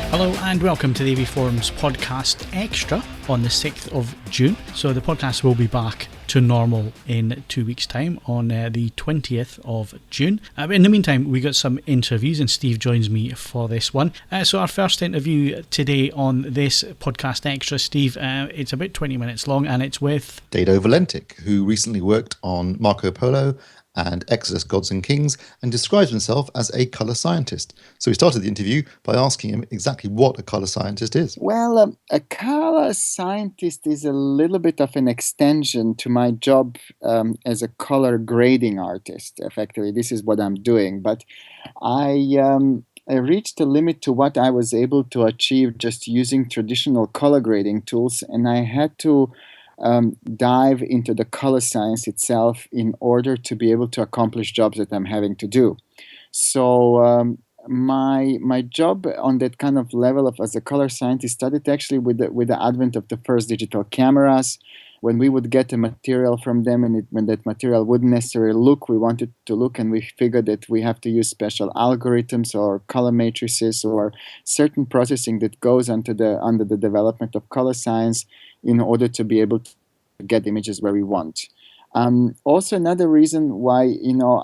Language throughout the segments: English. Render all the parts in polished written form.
Hello and welcome to the AVForums podcast extra on the 6th of June. So the podcast will be back to normal in 2 weeks' time on the 20th of June. In the meantime, we got some interviews and Steve joins me for this one. So our first interview today on this podcast extra, Steve, it's about 20 minutes long and it's with Dado Valentic, who recently worked on Marco Polo and Exodus Gods and Kings, and describes himself as a colour scientist. So we started the interview by asking him exactly what a colour scientist is. Well, a colour scientist is a little bit of an extension to my job as a colour grading artist. Effectively, this is what I'm doing. But I reached a limit to what I was able to achieve just using traditional colour grading tools, and I had to dive into the color science itself in order to be able to accomplish jobs that I'm having to do. So my job on that kind of level of as a color scientist started actually with the advent of the first digital cameras. When we would get a material from them and when that material wouldn't necessarily look, we wanted to look, and we figured that we have to use special algorithms or color matrices or certain processing that goes under the development of color science in order to be able to get images where we want. Also, another reason why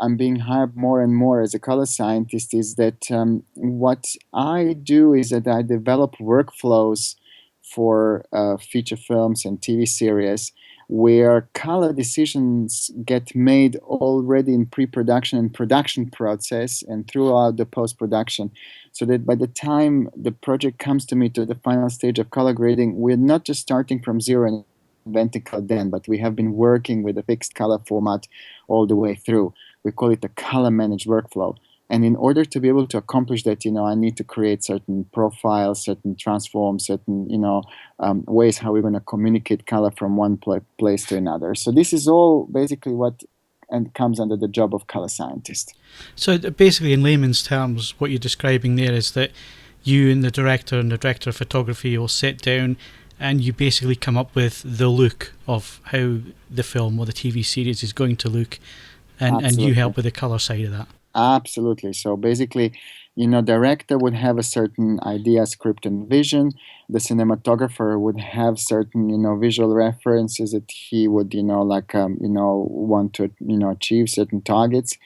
I'm being hired more and more as a color scientist is that what I do is that I develop workflows for feature films and TV series where color decisions get made already in pre-production and production process and throughout the post-production, so that by the time the project comes to me to the final stage of color grading, we're not just starting from zero and inventing color then, but we have been working with a fixed color format all the way through. We call it a color managed workflow. And in order to be able to accomplish that, I need to create certain profiles, certain transforms, certain, ways how we're going to communicate color from one place to another. So this is all basically what comes under the job of color scientist. So basically, in layman's terms, what you're describing there is that you and the director of photography will sit down and you basically come up with the look of how the film or the TV series is going to look, and you help with the color side of that. Absolutely. So basically, director would have a certain idea, script, and vision. The cinematographer would have certain, visual references that he would, want to, achieve certain targets.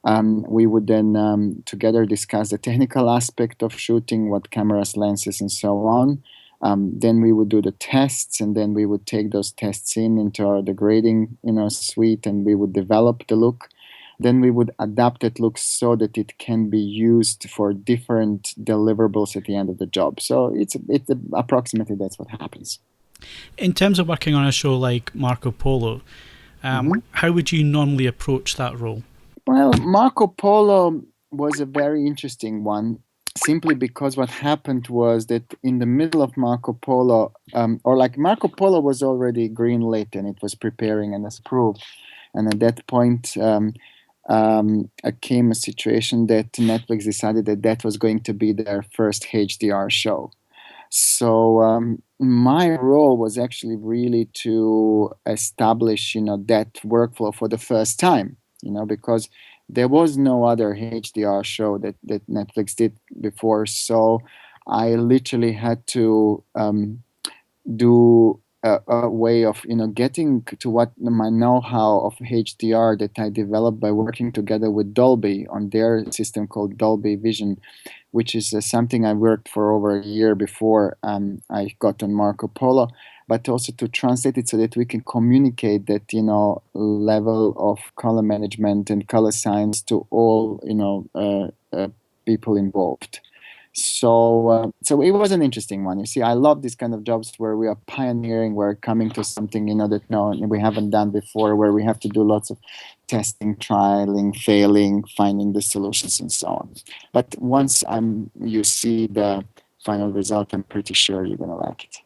We would then together discuss the technical aspect of shooting, what cameras, lenses, and so on. Then we would do the tests, and then we would take those tests into the grading, suite, and we would develop the look. Then we would adapt that look so that it can be used for different deliverables at the end of the job. So it's approximately that's what happens. In terms of working on a show like Marco Polo, how would you normally approach that role? Well, Marco Polo was a very interesting one, simply because what happened was that in the middle of Marco Polo, Marco Polo was already greenlit and it was preparing and approved. And at that point, came a situation that Netflix decided that was going to be their first HDR show. So my role was actually really to establish, that workflow for the first time, because there was no other HDR show that Netflix did before. So I literally had to do a way of getting to what my know-how of HDR that I developed by working together with Dolby on their system called Dolby Vision, which is something I worked for over a year before I got on Marco Polo, but also to translate it so that we can communicate that level of color management and color science to all people involved. So it was an interesting one. You see, I love these kind of jobs where we are pioneering, we're coming to something, that we haven't done before, where we have to do lots of testing, trialing, failing, finding the solutions, and so on. But once you see the final result, I'm pretty sure you're going to like it.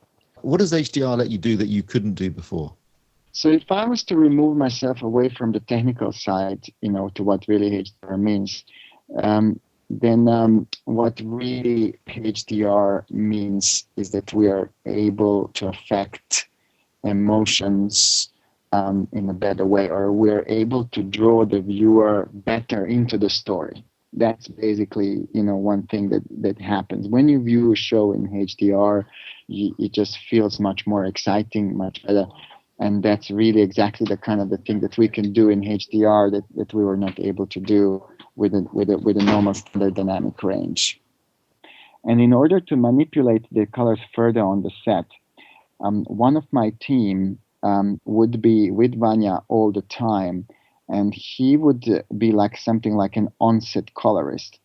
What does HDR let you do that you couldn't do before? So if I was to remove myself away from the technical side, to what really HDR means, then what really HDR means is that we are able to affect emotions in a better way, or we're able to draw the viewer better into the story. that's basically, one thing that happens when you view a show in HDR. It just feels much more exciting, much better, and that's really exactly the kind of the thing that we can do in HDR that we were not able to do with a normal standard dynamic range. And in order to manipulate the colors further on the set, one of my team would be with Vanya all the time, and he would be like something like an on-set colorist,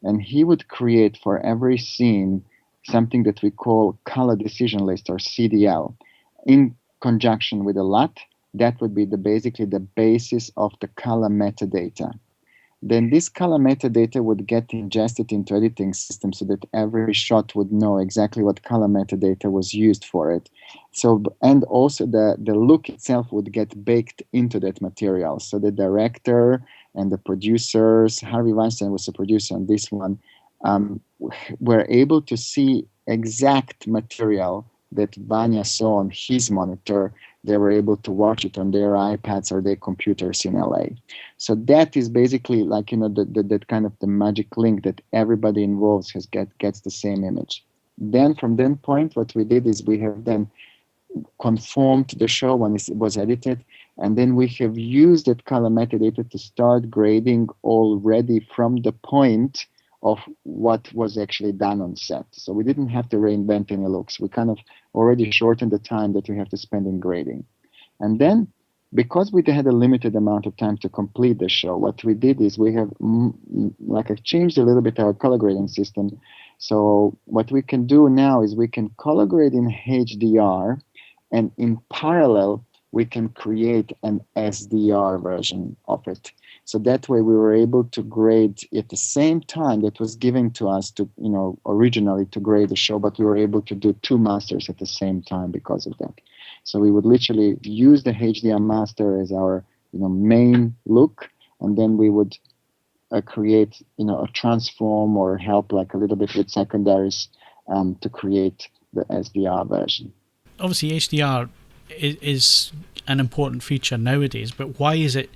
and he would create for every scene something that we call color decision list, or CDL, in conjunction with a LUT. That would be basically the basis of the color metadata. Then this color metadata would get ingested into editing system so that every shot would know exactly what color metadata was used for it. So, and also the look itself would get baked into that material. So the director and the producers, Harvey Weinstein was the producer on this one, were able to see exact material that Vanya saw on his monitor. They were able to watch it on their iPads or their computers in LA. So that is basically like, that kind of the magic link that everybody involved gets the same image. Then from that point, what we did is we have then conformed the show when it was edited, and then we have used that color metadata to start grading already from the point of what was actually done on set. So we didn't have to reinvent any looks. We kind of already shortened the time that we have to spend in grading. And then, because we had a limited amount of time to complete the show, what we did is we have changed a little bit our color grading system. So what we can do now is we can color grade in HDR, and in parallel, we can create an SDR version of it. So that way we were able to grade at the same time that was given to us to, originally to grade the show, but we were able to do two masters at the same time because of that. So we would literally use the HDR master as our, main look, and then we would create, a transform or help like a little bit with secondaries to create the SDR version. Obviously, HDR is an important feature nowadays, but why is it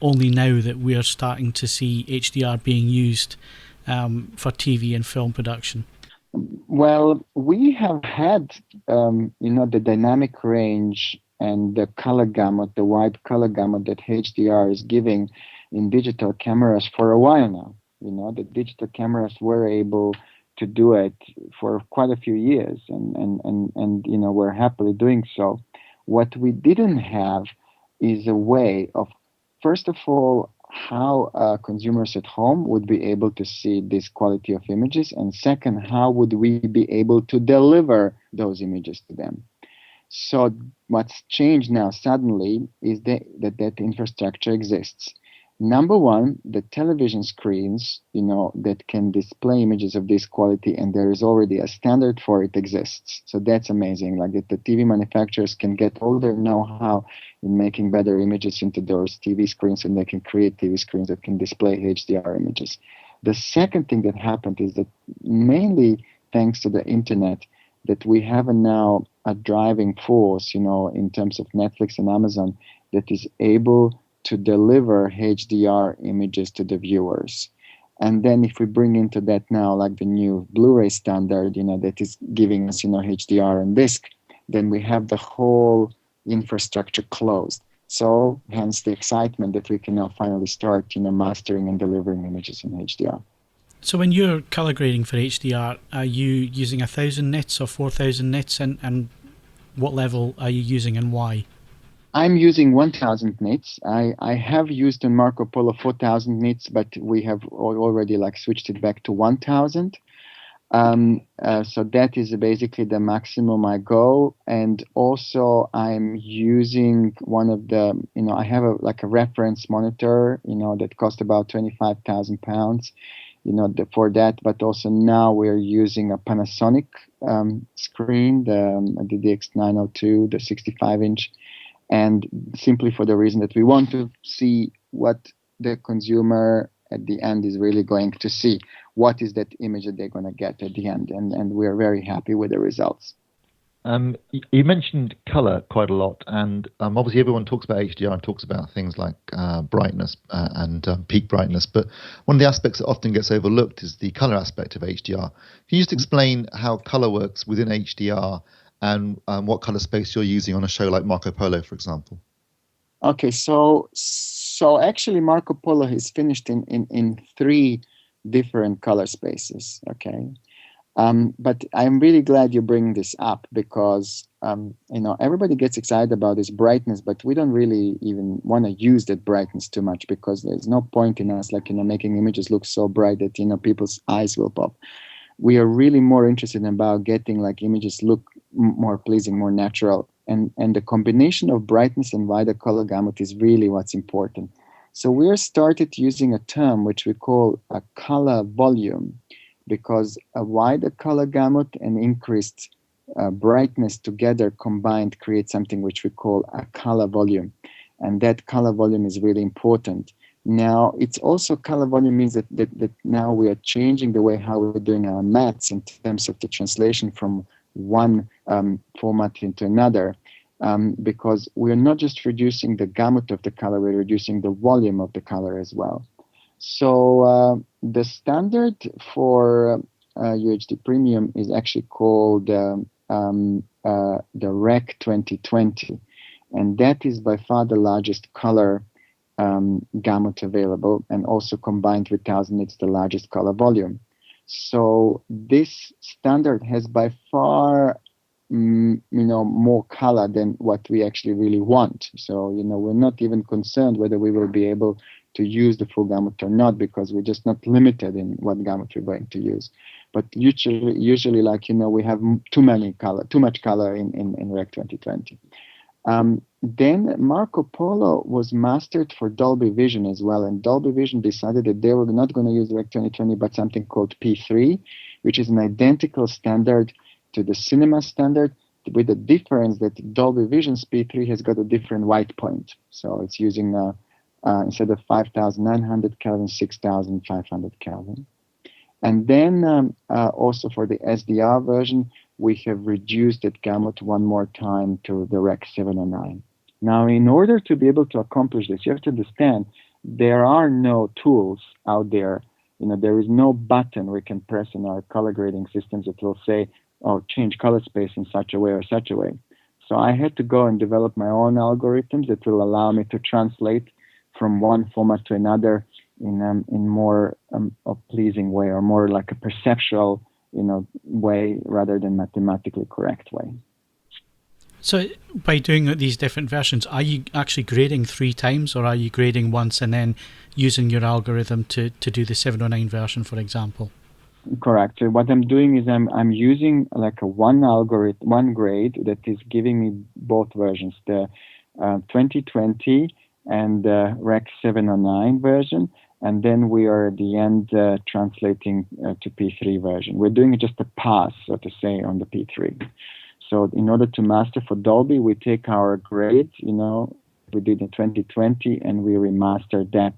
only now that we are starting to see HDR being used for TV and film production? Well, we have had, the dynamic range and the color gamut, the wide color gamut that HDR is giving in digital cameras for a while now. The digital cameras were able to do it for quite a few years, and we're happily doing so. What we didn't have is a way of, first of all, how consumers at home would be able to see this quality of images, and second, how would we be able to deliver those images to them. So what's changed now suddenly is that infrastructure exists. Number one, the television screens, that can display images of this quality, and there is already a standard for it exists. So that's amazing. Like that the TV manufacturers can get all their know-how in making better images into those TV screens, and they can create TV screens that can display HDR images. The second thing that happened is that mainly thanks to the internet, that we have now a driving force, in terms of Netflix and Amazon, that is able to deliver HDR images to the viewers. And then if we bring into that now, like the new Blu-ray standard, that is giving us, HDR on disc, then we have the whole infrastructure closed. So hence the excitement that we can now finally start, mastering and delivering images in HDR. So when you're color grading for HDR, are you using 1,000 nits or 4,000 nits, and what level are you using and why? I'm using 1,000 nits. I have used in Marco Polo 4,000 nits, but we have already switched it back to 1,000. So that is basically the maximum I go. And also I'm using one of the, I have a reference monitor, that cost about £25,000, for that. But also now we're using a Panasonic screen, the DX902, the 65-inch. And simply for the reason that we want to see what the consumer at the end is really going to see. What is that image that they're going to get at the end? And we're very happy with the results. You mentioned color quite a lot, and obviously everyone talks about HDR and talks about things like brightness and peak brightness, but one of the aspects that often gets overlooked is the color aspect of HDR. Can you just explain how color works within HDR and what color space you're using on a show like Marco Polo, for example? Okay, so actually Marco Polo is finished in three different color spaces. Okay. But I'm really glad you bring this up because everybody gets excited about this brightness, but we don't really even want to use that brightness too much because there's no point in us making images look so bright that people's eyes will pop. We are really more interested about getting images look more pleasing, more natural, and the combination of brightness and wider color gamut is really what's important. So we started using a term which we call a color volume, because a wider color gamut and increased brightness together combined create something which we call a color volume. And that color volume is really important. Now, it's also color volume means that now we are changing the way how we're doing our maths in terms of the translation from one format into another, because we're not just reducing the gamut of the color, we're reducing the volume of the color as well. So the standard for UHD Premium is actually called the Rec 2020, and that is by far the largest color gamut available, and also combined with 1000 it's the largest color volume. So this standard has by far more color than what we actually really want. So we're not even concerned whether we will be able to use the full gamut or not, because we're just not limited in what gamut we're going to use. But usually we have too much color in Rec 2020. Then Marco Polo was mastered for Dolby Vision as well, and Dolby Vision decided that they were not going to use Rec 2020 but something called P3, which is an identical standard to the cinema standard, with the difference that Dolby Vision's P3 has got a different white point. So it's using instead of 5,900 Kelvin, 6,500 Kelvin. And then also for the SDR version, we have reduced that gamut one more time to the Rec 709. Now, in order to be able to accomplish this, you have to understand there are no tools out there. There is no button we can press in our color grading systems that will say, oh, change color space in such a way or such a way. So I had to go and develop my own algorithms that will allow me to translate from one format to another in more a pleasing way, or more like a perceptual way rather than mathematically correct way. So by doing these different versions, are you actually grading 3 times, or are you grading once and then using your algorithm to do the 709 version, for example? Correct. So what I'm doing is I'm using one grade that is giving me both versions, the 2020 and the Rec 709 version, and then we are at the end translating to P3 version. We're doing just a pass, so to say, on the P3. So in order to master for Dolby, we take our grade, we did in 2020, and we remastered that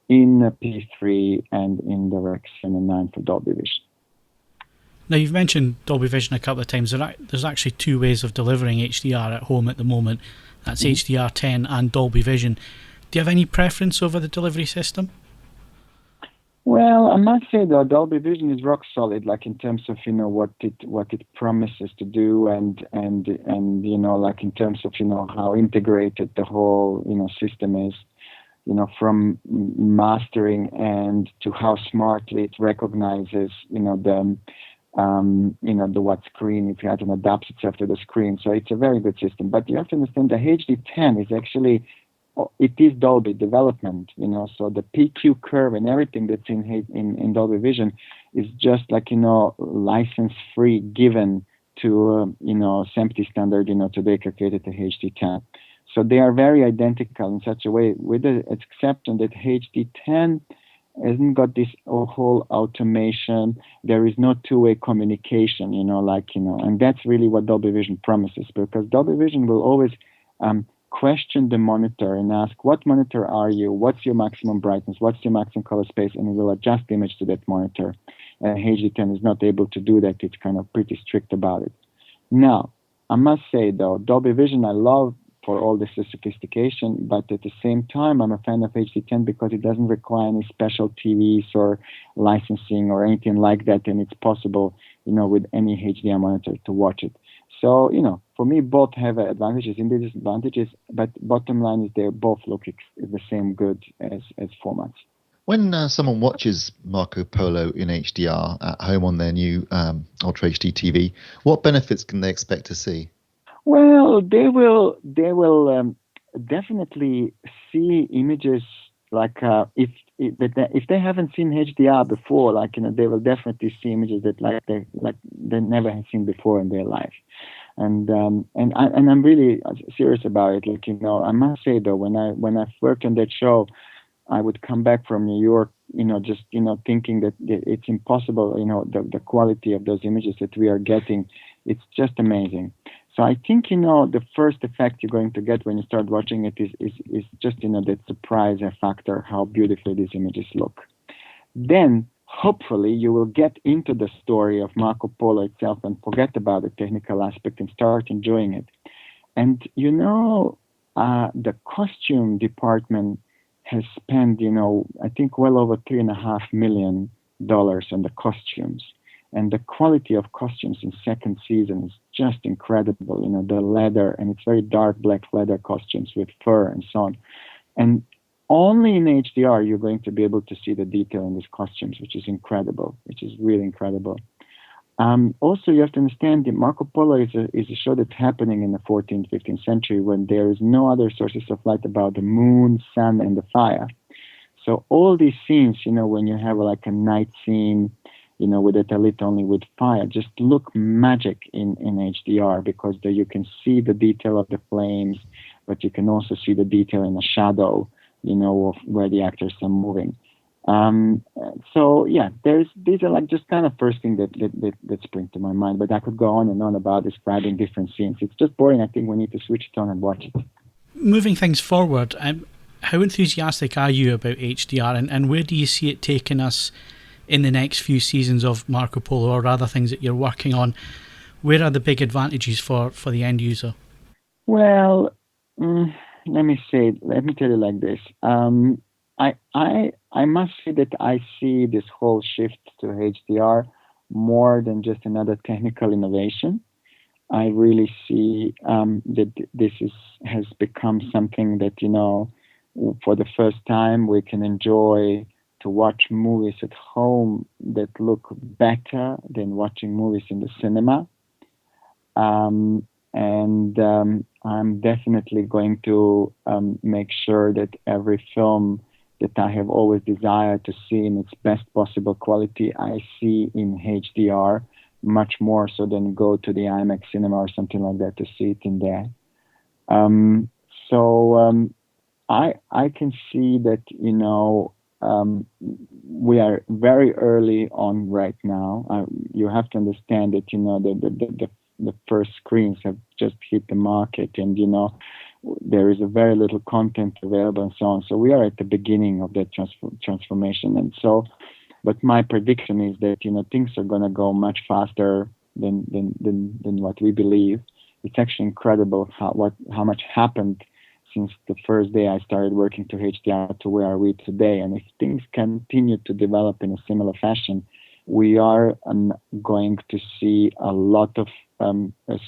in P3 and in the Rec 709 for Dolby Vision. Now, you've mentioned Dolby Vision a couple of times. There's actually 2 ways of delivering HDR at home at the moment. That's HDR10 and Dolby Vision. Do you have any preference over the delivery system? Well, I must say though, Dolby Vision is rock solid, in terms of what it promises to do, and in terms of how integrated the whole system is, from mastering and to how smartly it recognizes the what screen it has and adapts itself to the screen. So it's a very good system. But you have to understand the HD10 is actually, it is Dolby development, so the PQ curve and everything that's in Dolby Vision is just license free given to SMPTE standard, to be created the HD10. So they are very identical in such a way, with the exception that HD10 hasn't got this whole automation. There is no two-way communication, and that's really what Dolby Vision promises, because Dolby Vision will always question the monitor and ask, what monitor are you? What's your maximum brightness? What's your maximum color space? And it will adjust the image to that monitor. And HD10 is not able to do that. It's kind of pretty strict about it. Now, I must say though, Dolby Vision I love for all the sophistication, but at the same time, I'm a fan of HD10 because it doesn't require any special TVs or licensing or anything like that, and it's possible, with any HDR monitor to watch it. So, for me, both have advantages and disadvantages, but bottom line is they both look the same good as formats. When someone watches Marco Polo in HDR at home on their new Ultra HD TV, what benefits can they expect to see? Well, they will definitely see images like if they haven't seen HDR before, they will definitely see images that they never have seen before in their life. And I'm really serious about it. I must say though, when I worked on that show, I would come back from New York, just thinking that it's impossible. The quality of those images that we are getting, it's just amazing. So I think the first effect you're going to get when you start watching it is just that surprise factor, how beautifully these images look. Then hopefully you will get into the story of Marco Polo itself and forget about the technical aspect and start enjoying it. And the costume department has spent I think well over $3.5 million on the costumes. And the quality of costumes in second season is just incredible. The leather, and it's very dark black leather costumes with fur and so on. And only in HDR you're going to be able to see the detail in these costumes, which is incredible, which is really incredible. Also, you have to understand that Marco Polo is a show that's happening in the 14th, 15th century when there is no other sources of light about the moon, sun, and the fire. So all these scenes, when you have like a night scene, with it lit only with fire, just look magic in HDR because there you can see the detail of the flames, but you can also see the detail in the shadow, of where the actors are moving. So yeah, these are like just kind of first thing that spring to my mind, but I could go on and on about describing different scenes. It's just boring. I think we need to switch it on and watch it. Moving things forward, how enthusiastic are you about HDR, and where do you see it taking us in the next few seasons of Marco Polo or other things that you're working on? Where are the big advantages for the end user? Well, let me tell you like this. I must say that I see this whole shift to HDR more than just another technical innovation. I really see that this has become something that, for the first time we can enjoy to watch movies at home that look better than watching movies in the cinema. And I'm definitely going to make sure that every film that I have always desired to see in its best possible quality, I see in HDR, much more so than go to the IMAX cinema or something like that to see it in there. I can see that, we are very early on right now. You have to understand that, the first screens have just hit the market, and there is a very little content available and so on. So we are at the beginning of that transformation, and so. But my prediction is that things are going to go much faster than what we believe. It's actually incredible how much happened since the first day I started working to HDR to where are we today. And if things continue to develop in a similar fashion, we are going to see a lot of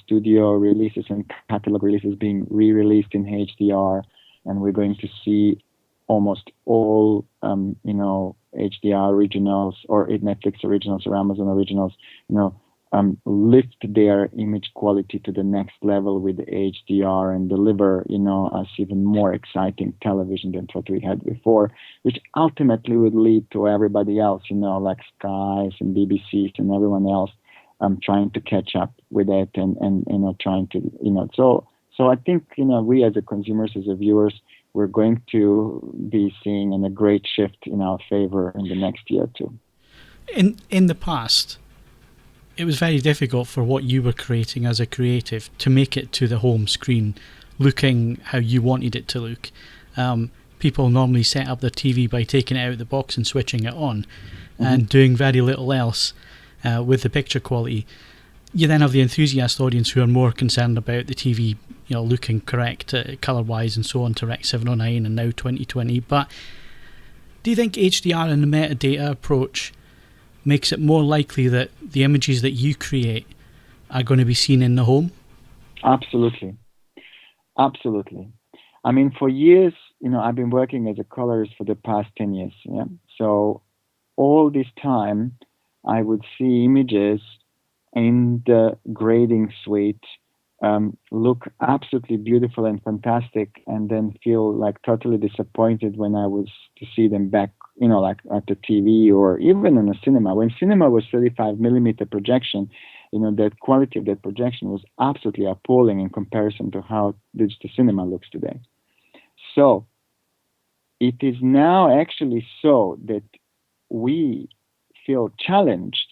studio releases and catalog releases being re-released in HDR, and we're going to see almost all HDR originals or Netflix originals or Amazon originals, lift their image quality to the next level with HDR and deliver, us even more exciting television than what we had before, which ultimately would lead to everybody else, like Skies and BBCs and everyone else, trying to catch up with it and trying to, so I think, we as a consumers, as a viewers, we're going to be seeing a great shift in our favor in the next year too. In the past, it was very difficult for what you were creating as a creative to make it to the home screen looking how you wanted it to look. People normally set up their TV by taking it out of the box and switching it on, and doing very little else with the picture quality. You then have the enthusiast audience who are more concerned about the TV, looking correct colour-wise and so on to Rec 709 and now 2020. But do you think HDR and the metadata approach makes it more likely that the images that you create are going to be seen in the home? Absolutely. I mean, for years, I've been working as a colorist for the past 10 years. Yeah. So all this time, I would see images in the grading suite look absolutely beautiful and fantastic, and then feel like totally disappointed when I was to see them back, like at the TV or even in a cinema. When cinema was 35 millimeter projection, that quality of that projection was absolutely appalling in comparison to how digital cinema looks today. So it is now actually so that we feel challenged.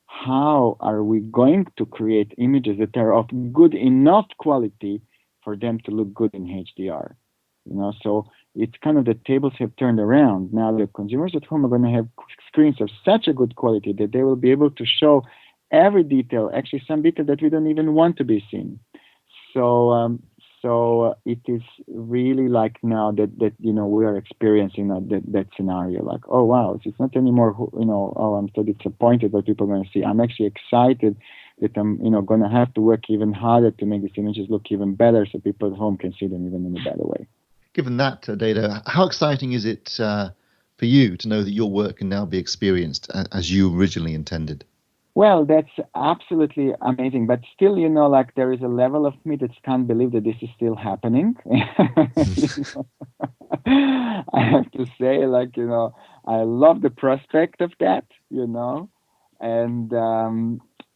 How are we going to create images that are of good enough quality for them to look good in HDR? So it's kind of the tables have turned around. Now the consumers at home are going to have screens of such a good quality that they will be able to show every detail, actually some detail that we don't even want to be seen. So it is really like now that we are experiencing that scenario. Like, oh wow, it's not anymore. Oh, I'm so disappointed what people are going to see. I'm actually excited that I'm going to have to work even harder to make these images look even better, so people at home can see them even in a better way. Given that data, how exciting is it for you to know that your work can now be experienced as you originally intended? Well, that's absolutely amazing. But still, like there is a level of me that can't believe that this is still happening. I have to say, I love the prospect of that, and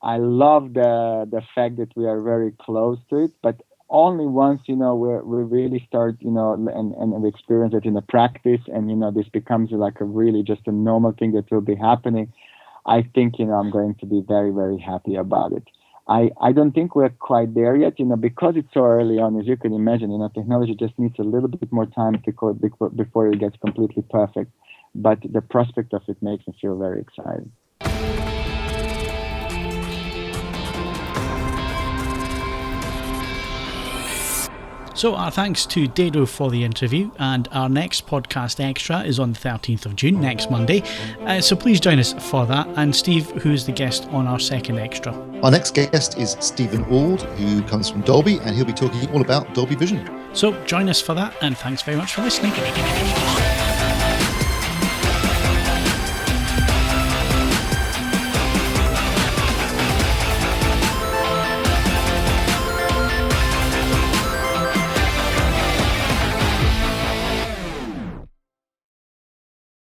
I love the fact that we are very close to it. But only once, we really start, and we experience it in the practice, and, this becomes like a really just a normal thing that will be happening. I think, I'm going to be very, very happy about it. I don't think we're quite there yet, because it's so early on, as you can imagine, technology just needs a little bit more time before it gets completely perfect. But the prospect of it makes me feel very excited. So our thanks to Dado for the interview, and our next podcast extra is on the 13th of June, next Monday. So please join us for that. And Steve, who's the guest on our second extra? Our next guest is Stephen Auld, who comes from Dolby, and he'll be talking all about Dolby Vision. So join us for that, and thanks very much for listening.